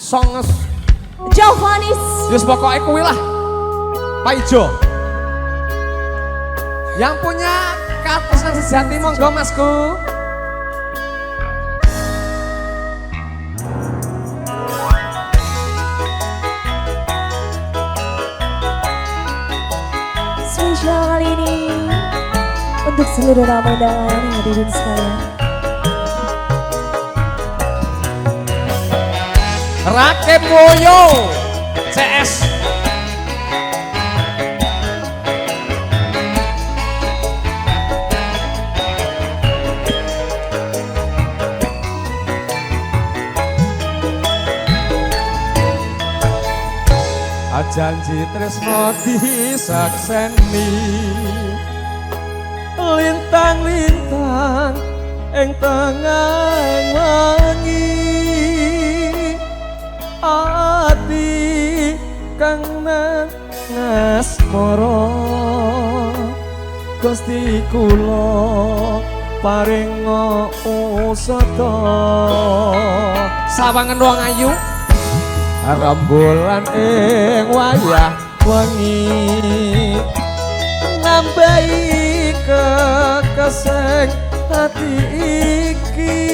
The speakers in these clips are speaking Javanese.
Songs Jovanis. Yus pokoknya kuwi lah Pak Ijo. Yang punya kartu sejati monggo Masku. Spesial kali ini untuk seluruh tamu undangan yang hadirin sekalian. Rakib Woyo CS. Janji tresno disakseni lintang-lintang ing tengah wengi ati kang ngasmara Gusti kula paringa usada sawangen wong ayu rembulan ing wayah wengi nambahi kekeseng hati iki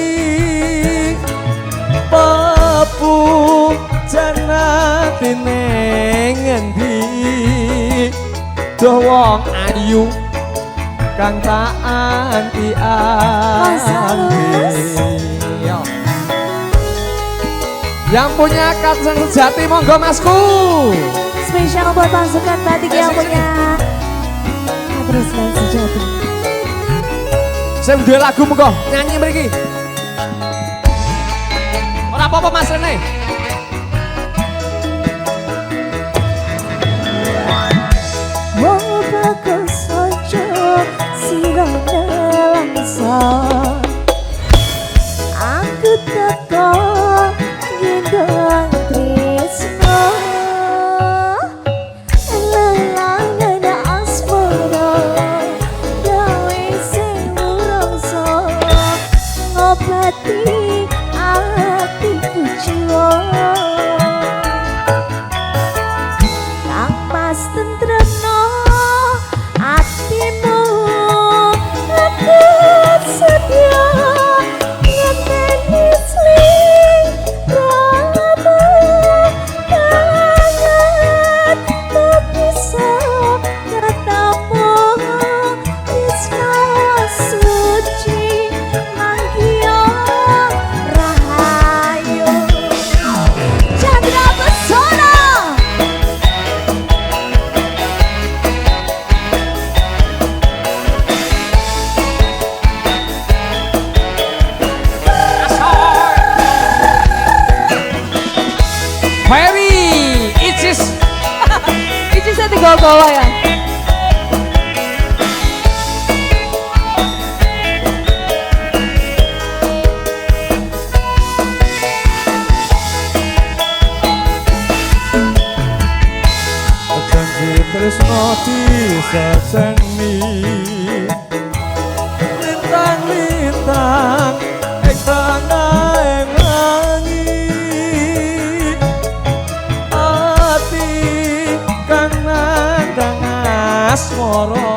papu janati ning endi wong ayu kang tak anti-anti. Yang punya kartu sejati monggo Masku. Spesial buat pasukan batik yang punya kartu sejati. Saya udah lagu monggo nyanyi mriki. Ora apa-apa Mas Rene. Mau bagus saja sirana langsa. Aku tetap gendong tresno lelangan asmara gawe sing rasa ngobati atiku jiwa kang pas tentremno atimu aku setia ngenteni sling bawa ya. Janji tresno disakseni lintang-lintang ing tengah wengi ati kang asmara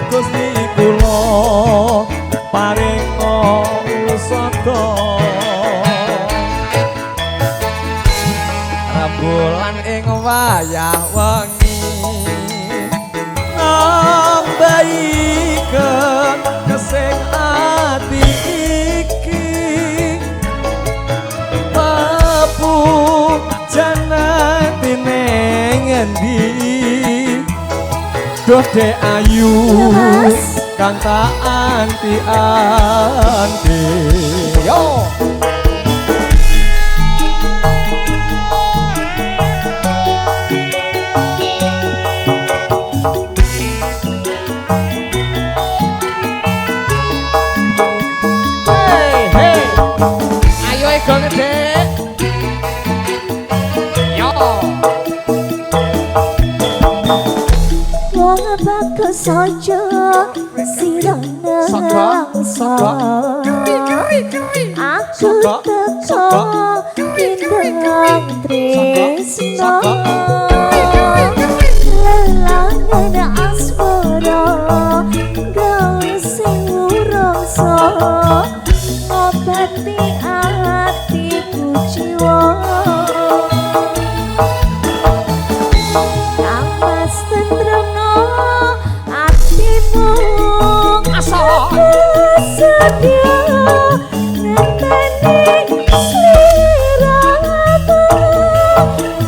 Gusti kula paringa usada rembulan ing wayah wengi nambahi kekesing ati iki papu janati ning endi Dode ayu kang tak anti-anti. Yo. Hey, hey. Ayo ego gede. Yo. Bagus saja sirana langsa. Aku tetap sang tresno lelangan asmara gawe sing urangsa ngobati atiku jiwa amas tentremno atimu sedia ngenteni sliramu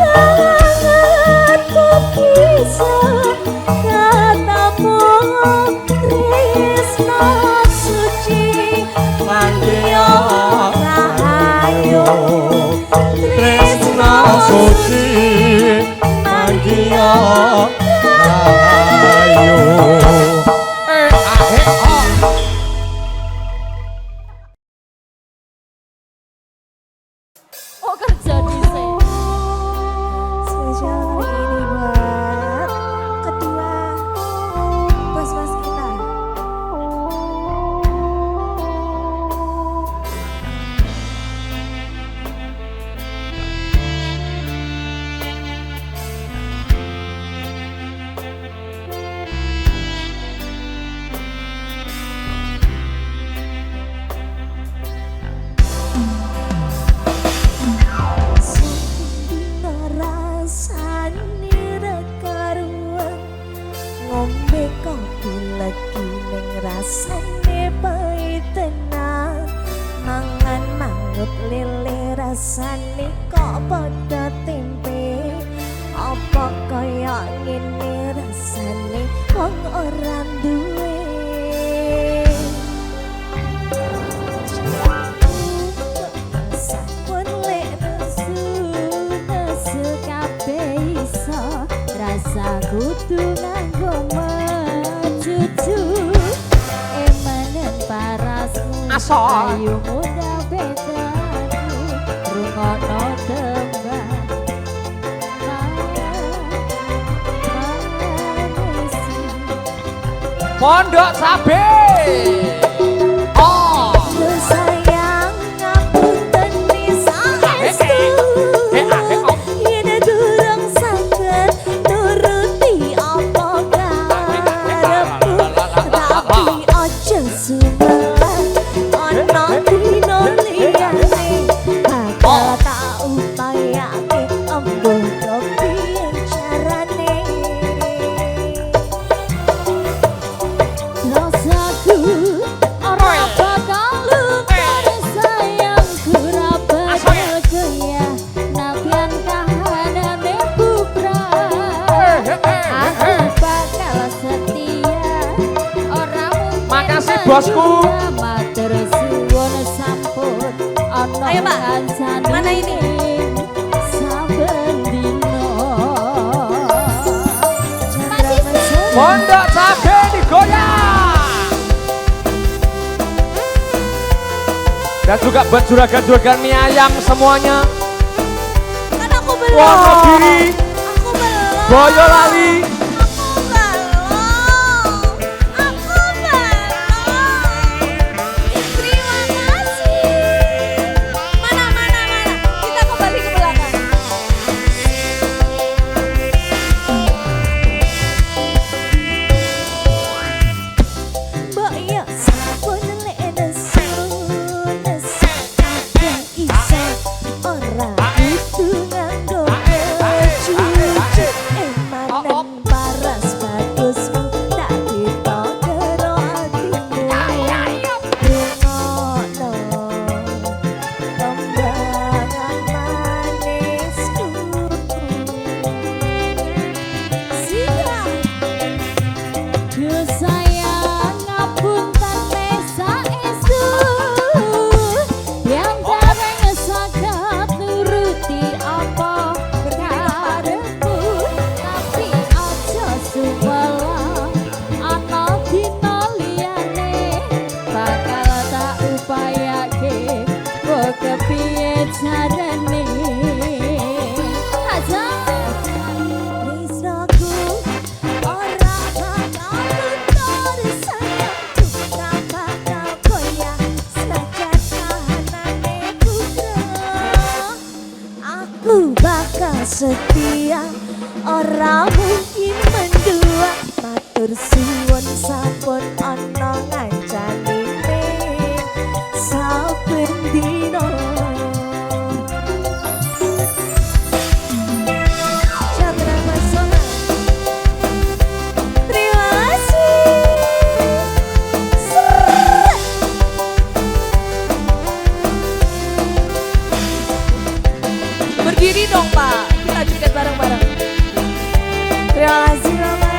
tanganku bisa katamu tresno suci manggiyo rahayu Tresno suci manggiyo rahayu. Oh kerja di sini. Spesial kali ini buat kedua bos-bos kita. Ngombe kopi lagi ning rasane pahit tenan mangan mangut lele rasane kok padha tempe apa kaya ngene rasane wong ora duwe sampun lek nesu kabeh iso rasa kudu nganggo cucu emanen parasmu ayu muda bedaku rungono tembang Pondok Cabe. Oh. sayang ngapunten bisa estu yen durung saged nuruti apa karepku tapi aja sumelan ana dino liyane bakal tak upayake embuh kepiye carane rasaku ora bakal lupa sayangku ora bakal goyah nabian kahanane bubrah aku bakal setia ora mungkin Makasih, bosku. matur suwun sampun ana kancane mana ini saben dino Pondok Cabe digoyang. Dan juga buat juragan-juragan mie ayam semuanya. kan aku belum Wonogiri, aku belum Boyolali, Aku belum. Terima kasih. Mana. Kita kembali ke belakang. Mbak ya sampun lek nesu kabeh iso ora kudu nganggo cucu emanen setia ora mungkin mendua matur suwun sampun ana ngancanine saben dina Chandra Masona terima kasih berdiri dong Pak, kita joget bareng-bareng. Terima kasih Mama.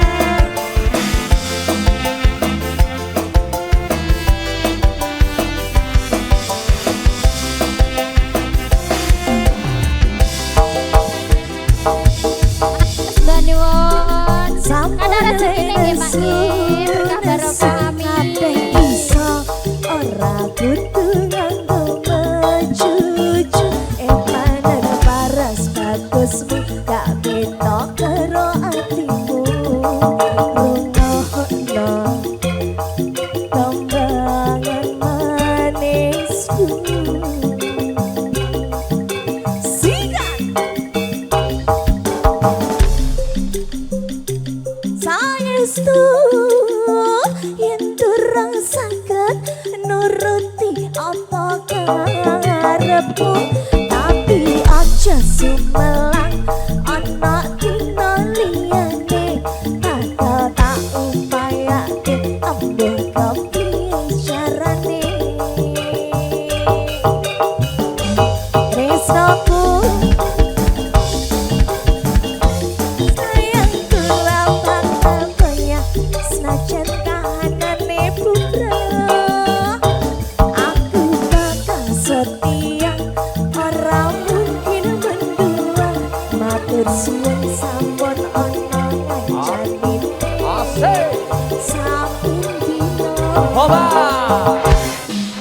Banduan, ada rezeki nih Pak Nggih, berkah barokah amin. Iso ora kudu nganggo mecucu panen paras bagusmu gak beda karo atimu rungohno tembangan manisku sikat saestu yen durung saged nuruti apa karepmu tapi aja sumelang ana dina liyane bakal tak upayake ambuh kepiye carane tresnoku sayangku lapang koyo senajan kahanane putra aku bakal setia ora mungkin mendua matur suwun sampun ana ngancanine Asik. saben dina Hoba.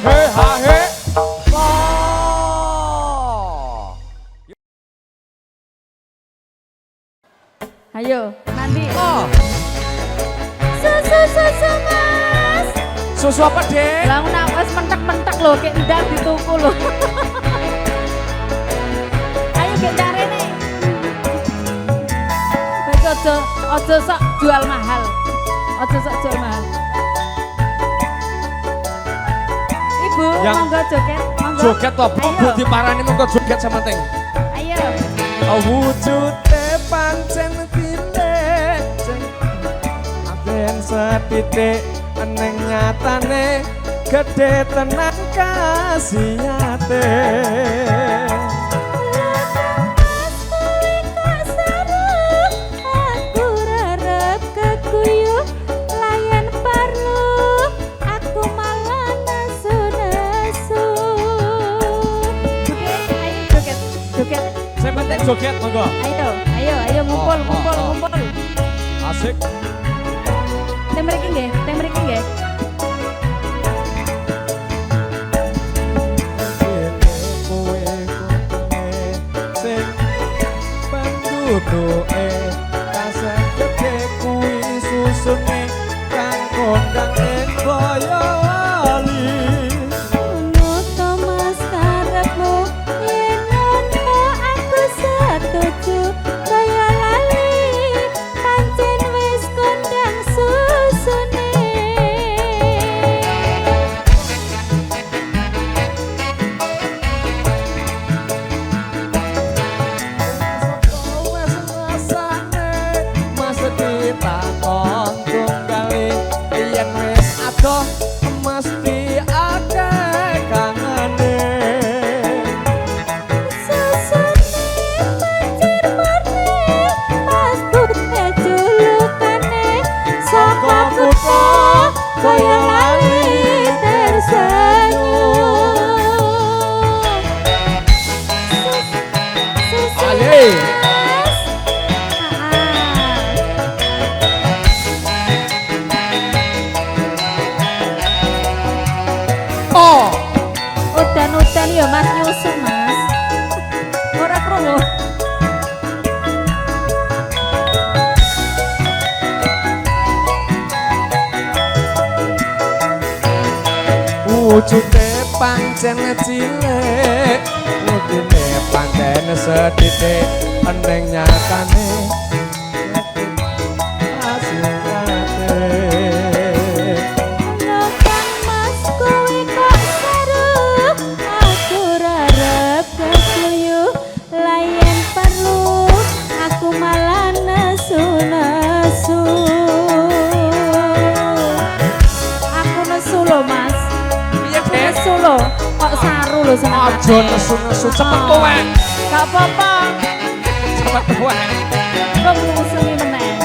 He ha he. Oh. Ayo, nanti. Oh. Susu Mas. Susu apa, Dek? Lah nak wis mentek-mentek lho, kayak ndak dituku lho. Ayo get darene. Wis ojo sok jual mahal. Ojo sok jual mahal. Ibu, Yang- monggo joget, monggo. Joget toh, Bu Ayo. diparani mengko joget sama Teng. Ayo. Wujude pancen titik aben setitik neng nyatane gede tenan kasihate Aku rarep keguyu layan parlu aku malah nasu-nasu. Joget, joget. saya penting joget monggo Ayo ngumpul, Oh, ngumpul, oh. ngumpul. asik Teh mriki nggih, teh mriki nggih. kowe sing penduduke kasih gede kuwi susune kang kondang ing Boyolali. Ono to Mas karepmu yen ono aku setuju kaya lali pancen wis kondang susune. Wes rasane mesti takon tunggali yen wis adoh mesti akeh kangane. Susune pancen murni pas kute julukane saka kutha kaya lali tersenyum. Ale. Oh, Udan-udan ya Mas nyusun Mas. Ora krungu. wujude pancen cilik butine pancen sedidik eneng nyatane kok saru lho seneng. Aja nesu-nesu cepet kowe. Gak apa-apa. Cepet kowe. Kok ngusuni meneh.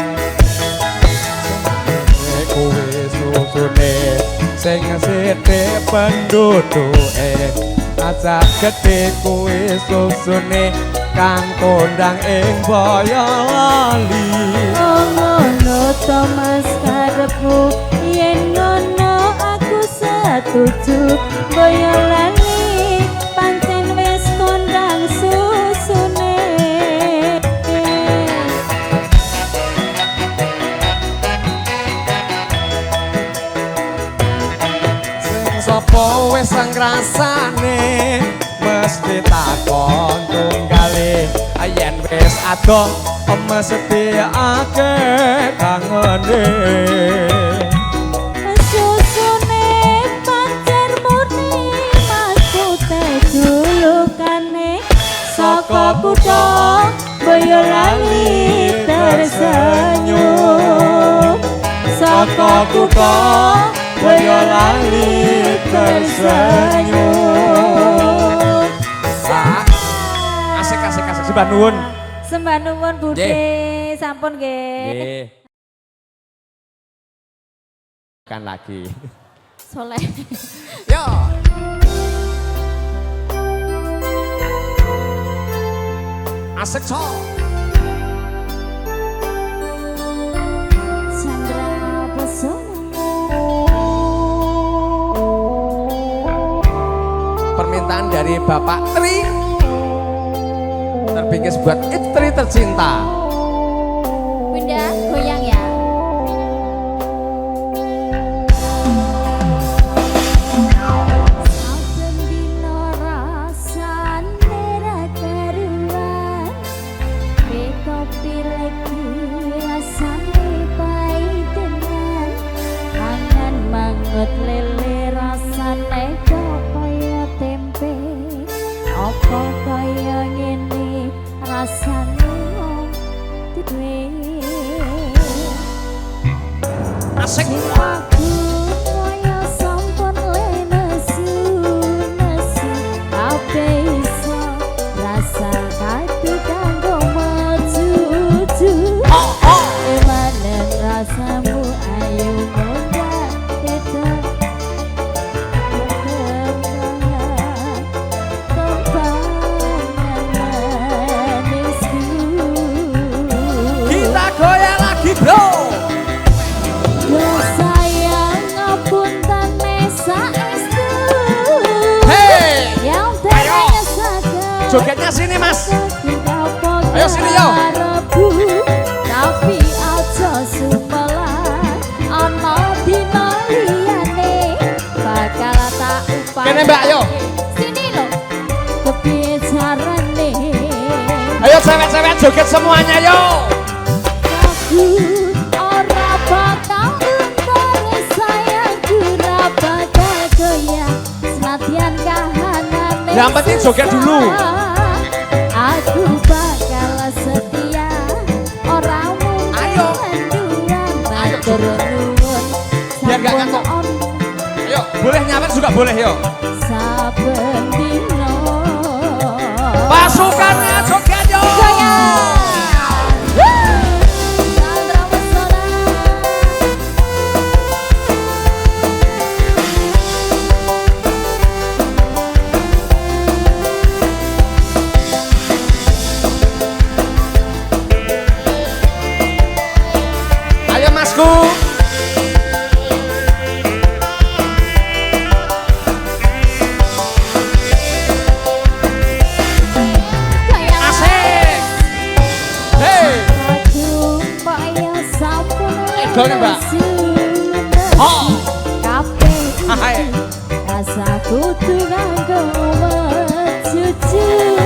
Kowe susune sing sithik penduduke. Aja gedhe kowe susune kang kondang ing Boyolali. Oh ngono to Mas karepmu yen ngono aku setuju. Boyolali pancen wis kondang susune. Sing sapa wis ngrasane mesti takon tunggale yen wis adoh mesti akeh kangene. Saka kutha Boyolali tersenyum. Saka kutha Boyolali tersenyum. Asik sembah nuwun. Sembah nuwun Budhe, sampun nggih. Nggih. Kan lagi. Soleh. Yo. Asik so. Chandra Pesona. Permintaan dari Bapak Tri terbingkis buat istri tercinta. Bunda goyang ya. Lele rasane kaya tempe, apa kaya ngene rasane duwe. Asik. Aku kaya sampun lenesu ape iso rasa katu kanggo mecucu. Emanen rasamu ayo bro. Yo sayang ngapunten saestu. Hey. Yang terasa jogetnya sini Mas. Ayo sini yo. Tapi aja sumelan ana dina liyane bakal tak upaya. Kene Mbak yo. Sini lho. Kepiye carane? Ayo cewek-cewek joget semuanya yo. Ora bakal untung sayangku, ora bakal goyang senadyan kahanane. Yang penting joget dulu. Aku bakal setia, ora mungkin. Ayo. Matur nuwun. Biar gak ngantuk. Ayo, boleh nyawer juga boleh yo. Saben dino. Pasukannya joget yo. Gone Mbak. Oh. Kabeh rasa kudu kanggo cucu.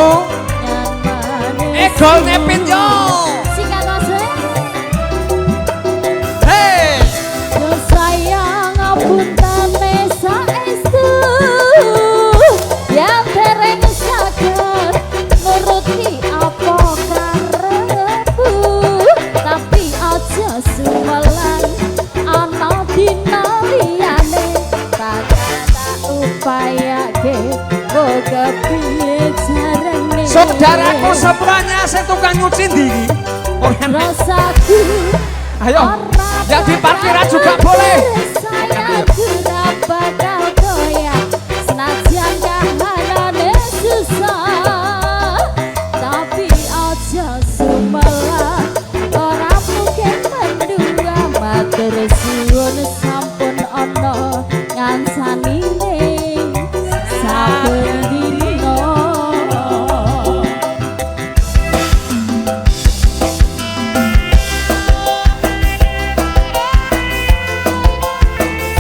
iku Egol Nepin yo. Sikat ose. Hei. Yo sayang ngapuntene saestu. Ya dereng saged nuruti apa karepku. Tapi aja sumelan ana dina liyane. Tak upayake boga piye jarane. Saudaraku semuanya saya tukang nyuci ndi iki? Rasaku Ayo. Yang di parkiran juga boleh. Saya tidak bakal goyah senajan kahanane susah. Tapi aja sumelah ora mungkin mendua. Matur suwun sampun ana ngansanine saben dina.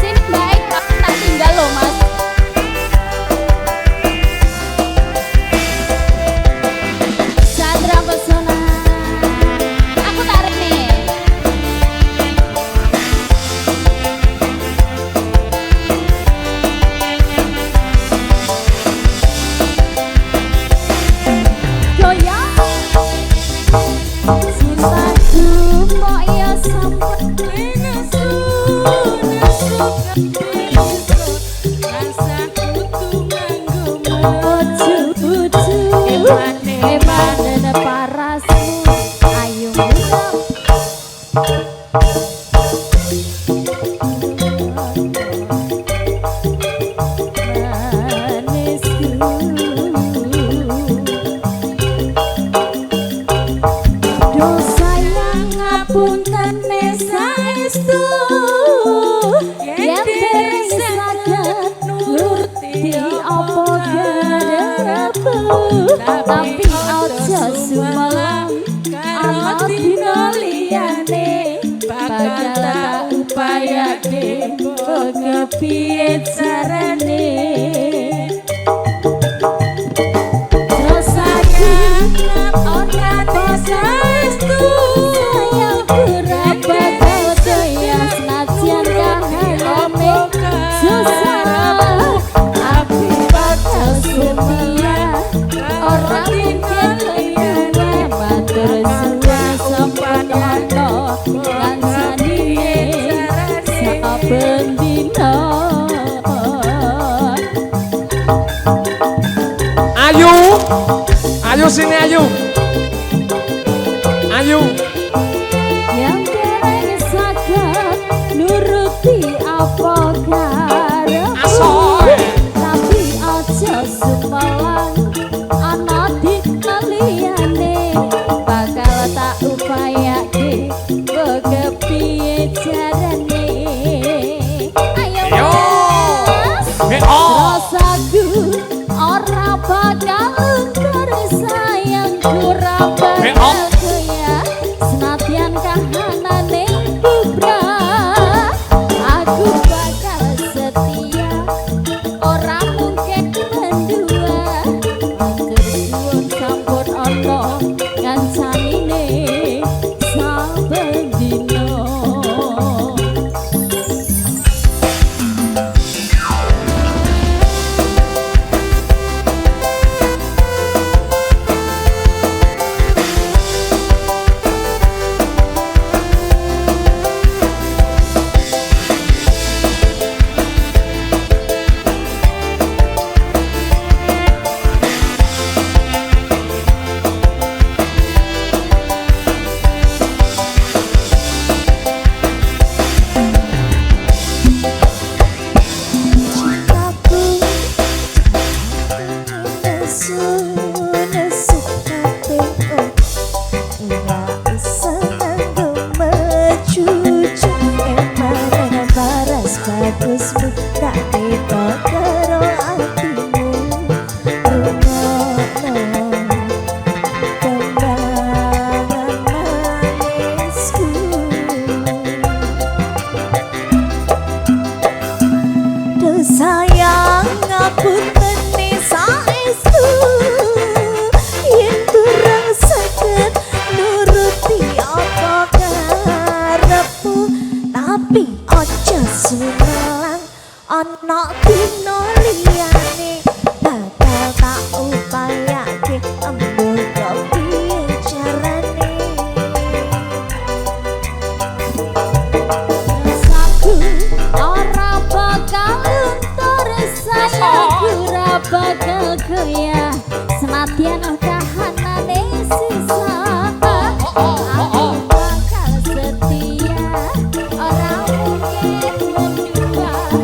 Sini baik aku tak tinggal loh mas. Chandra Pesona aku tarik nih. Goyang cintaku kok ya sampai nesu Emane parasmu ayu sayang ngapuntene saestu yen dereng saged nuruti apa karepku. Tapi aja sumelang ana dina liyane bakal tak upayake kepiye carane. Rasaku ora saestu sayang ora bakal goyah senajan kahanane susah. Aku bakal setia ora mungkin liyane. Matur suwun sampun ana ngansanine saben dina. Ayu. Ayu sini Ayu. Ayu. Yang dereng saged nuruti apa karepku. Asoy. Tapi aja sumelang ana dina liyane bakal tak upayake kepiye carane. Ayo Yo. mas. Rasaku ora bakal enggar sayang ora bakal goyah senadyan kahanane bubrah. Aku bakal setia ora mungkin mendua. Matur suwun sampun ana ngansanine saben dina.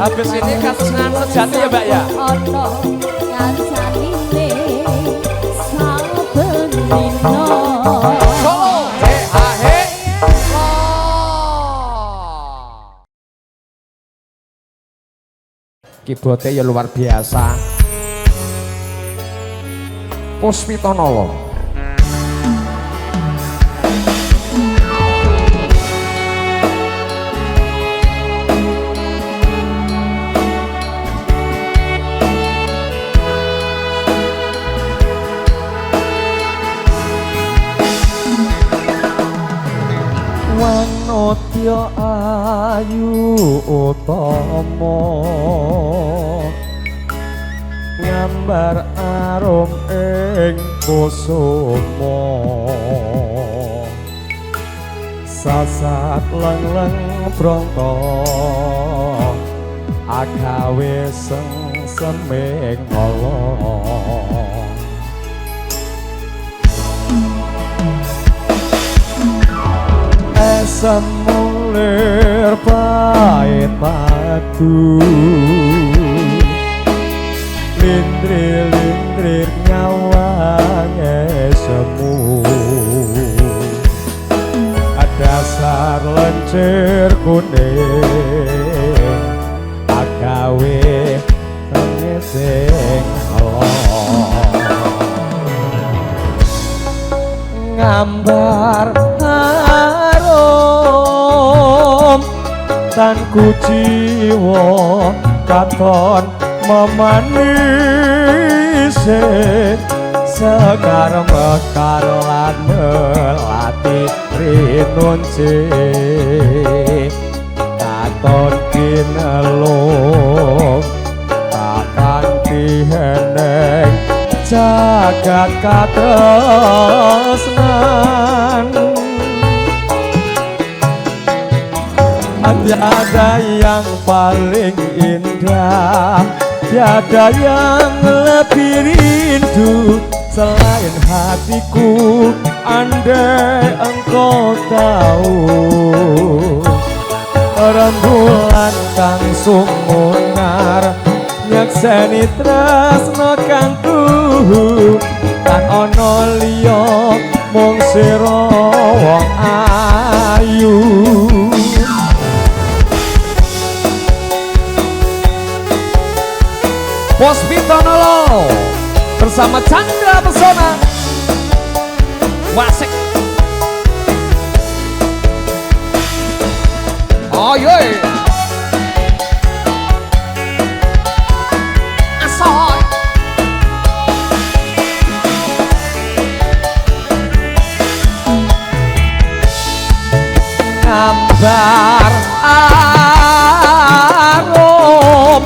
Habis ini kasengan sejati ya Mbak ya. Ono ngancanine saben dino. Solo he. Keyboardnya ya luar biasa. Puspitonolo. Wanodya ayu utama ngambar arum ing kusuma sasat leng-leng prangka agawe semeng ala semulir pahit madu lindri-lindri nyawange semu dasar lencir kuning agawe ngising ngambar harum tan kuciwa katon memanise sekar mekar lan melati rinunci katon kinelung takkan diheneng jagat katresnan tiada yang paling indah, tiada yang lebih rindu selain hatiku. Andai engkau tahu rembulan kang sumunar nyekseni tresno kang tuhu kan ono liya mung sira wong ayu. Puspitonolo bersama Chandra Pesona Wasik. Oh yoi asoy gambar arum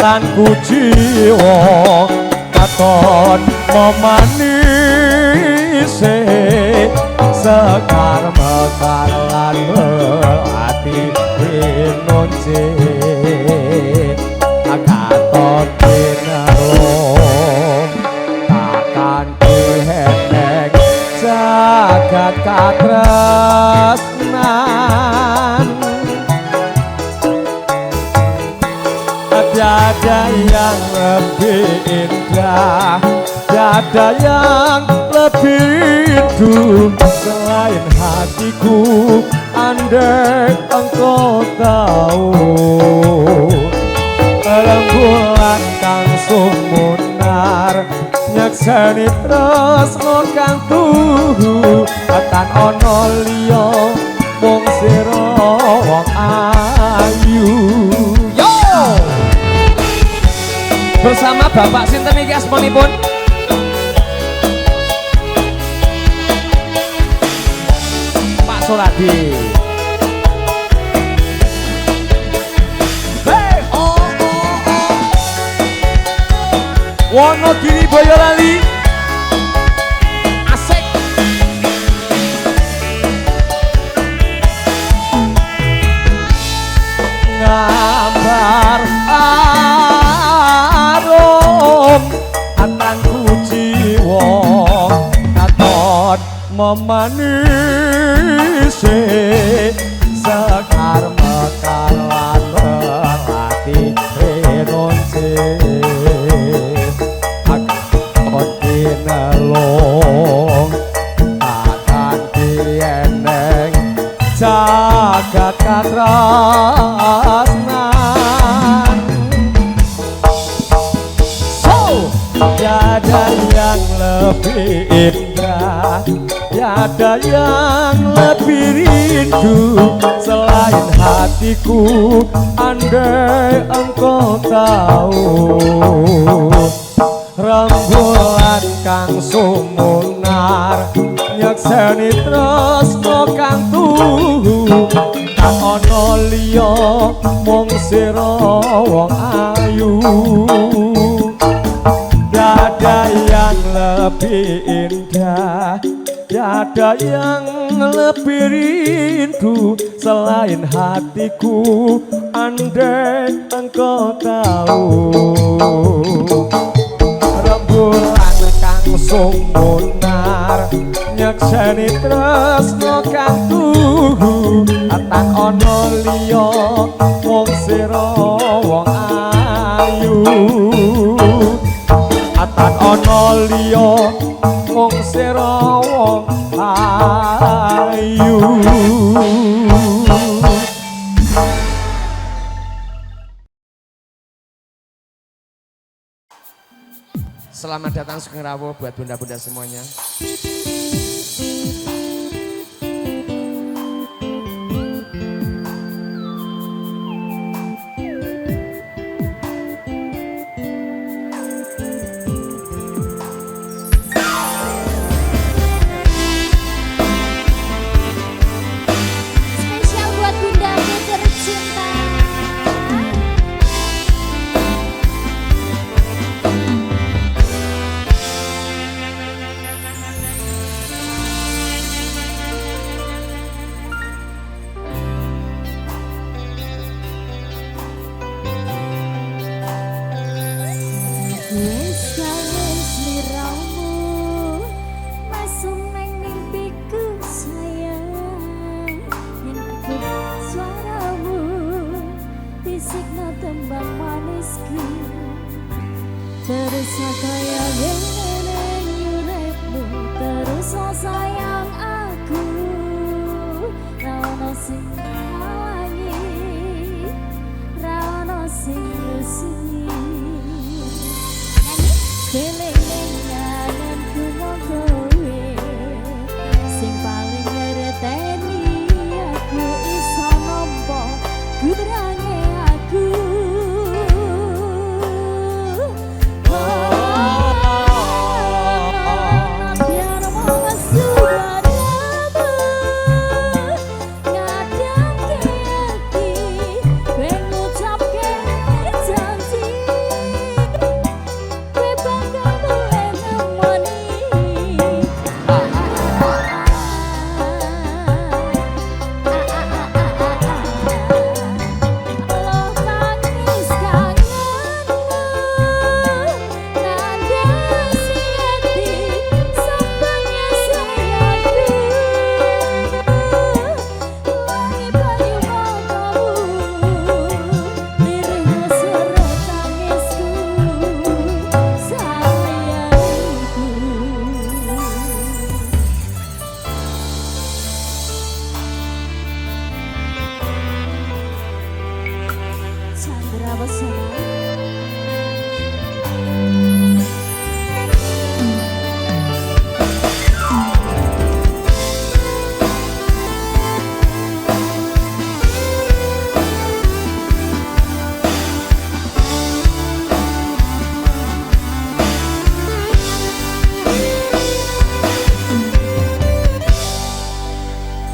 lan kuciwa katon memanise sekar mekar lan melati rinunci katon kinelung takkan diheneng jagat katresnan. Tiada yang lebih indah, tiada yang lebih rindu selain hatiku. Andai engkau tahu rembulan kang sumunar nyekseni tresno kang tuhu tan ono liya mung sira wong ayu. Bersama Bapak sinten iki asmanipun? Pak Suradi. Hey, oh oh oh. Wonogiri Boyolali. Asik. Gambar anangku jiwa katon memanise sekar mekar lan melati jagat katresnan. Tiada yang lebih indah, tiada yang lebih rindu selain hatiku. Andai engkau tahu rembulan kang sumunar nyekseni tresno kang tuhu. Tak ono liya mung sira wong ayu. Tiada yang lebih indah, tiada yang lebih rindu selain hatiku. Andai engkau tahu rembulan kang sumunar nyekseni tresno kang tuhu. Tak ono liya mung sira wong ayu. Tak ono liya mung sira wong ayu. Selamat datang Sugeng Rawuh buat bunda-bunda semuanya.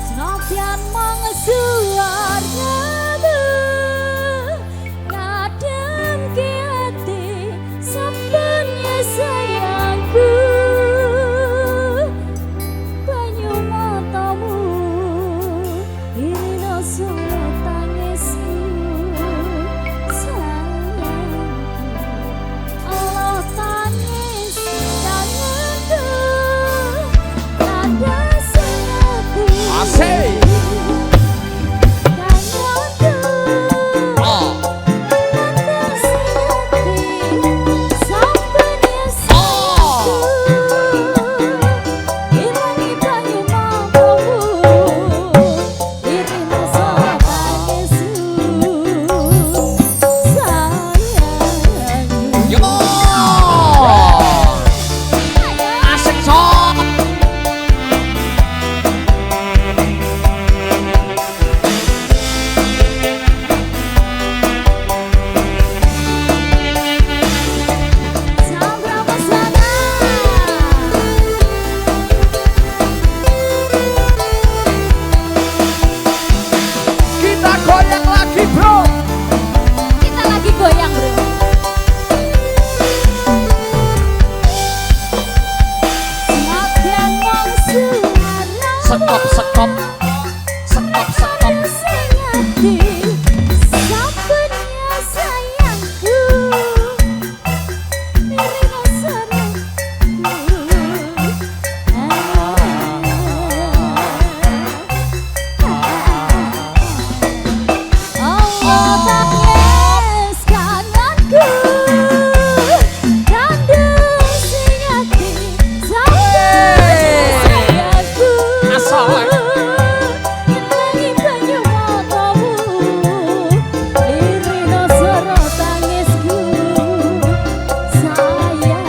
Senadyan mangsuwarna ada sekop sekop sekop sekop. Sampurnya sayangku, Nirina sarangku. Allah tangis kangenku, kandung sing ati sampurnya sayangku. Asal. Ngelangi banyu matamu, Nirina soro tangisku, sayangku.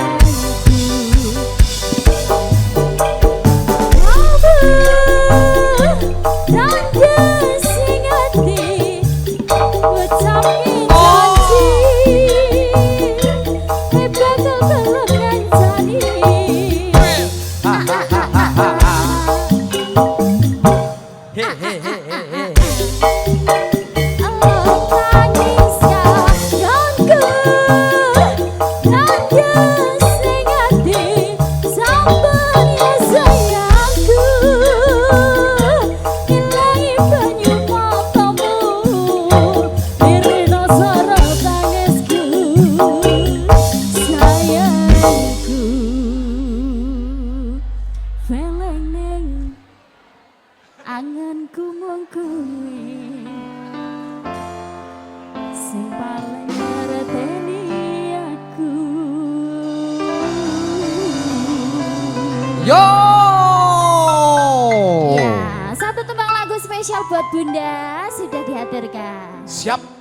Tangis sing ati ucapke janji, bakal gelem ngancani. Tangis kangenku, nangis sing ati sampurnya sayangku. Ngilangi banyu matamu, Nirina soro tangisku, sayangku. Feleng ning anganku mung kowe sing paling ngerteni aku. Yo. Ya, satu tembang lagu spesial buat Bunda sudah dihaturkan. Siap.